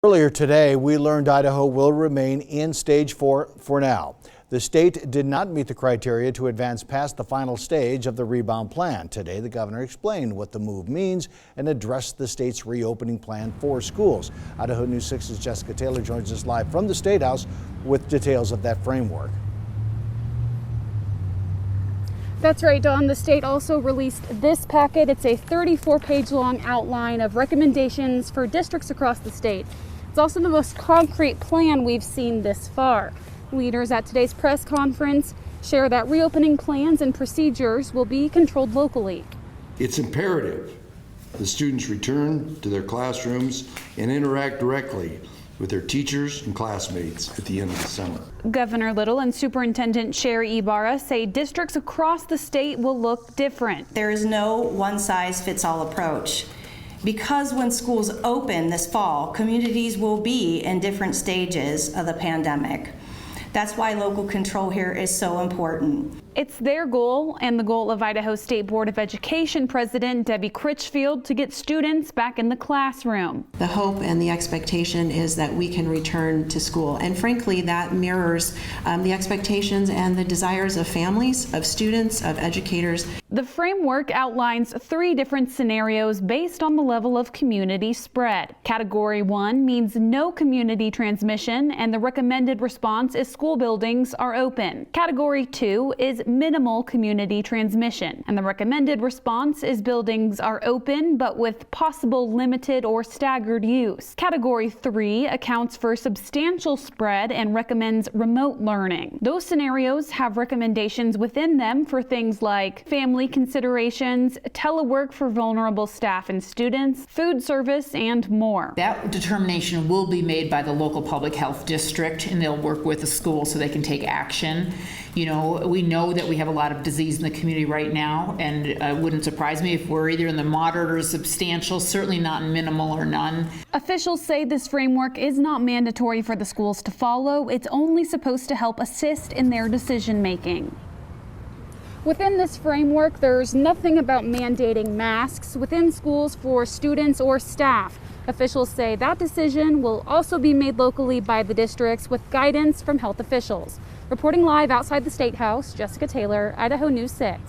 Earlier today, we learned Idaho will remain in stage 4 for now. The state did not meet the criteria to advance past the final stage of the rebound plan. Today, the governor explained what the move means and addressed the state's reopening plan for schools. Idaho News 6's Jessica Taylor joins us live from the State House with details of that framework. That's right, Dawn. The state also released this packet. It's a 34-page long outline of recommendations for districts across the state. It's also the most concrete plan we've seen this far. Leaders at today's press conference share that reopening plans and procedures will be controlled locally. It's imperative the students return to their classrooms and interact directly with their teachers and classmates at the end of the summer. Governor Little and Superintendent Sherry Ibarra say districts across the state will look different. There is no one-size-fits-all approach. Because when schools open this fall, communities will be in different stages of the pandemic. That's why local control here is so important. It's their goal and the goal of Idaho State Board of Education President Debbie Critchfield to get students back in the classroom. The hope and the expectation is that we can return to school, and frankly that mirrors the expectations and the desires of families, of students, of educators. The framework outlines 3 different scenarios based on the level of community spread. Category 1 means no community transmission, and the recommended response is school buildings are open. Category 2 is minimal community transmission, and the recommended response is buildings are open but with possible limited or staggered use. Category 3 accounts for substantial spread and recommends remote learning. Those scenarios have recommendations within them for things like family considerations, telework for vulnerable staff and students, food service, and more. That determination will be made by the local public health district, and they'll work with the school so they can take action. You know, we know that we have a lot of disease in the community right now, and it wouldn't surprise me if we're either in the moderate or substantial, certainly not minimal or none. Officials say this framework is not mandatory for the schools to follow. It's only supposed to help assist in their decision making. Within this framework, there's nothing about mandating masks within schools for students or staff. Officials say that decision will also be made locally by the districts with guidance from health officials. Reporting live outside the State House, Jessica Taylor, Idaho News 6.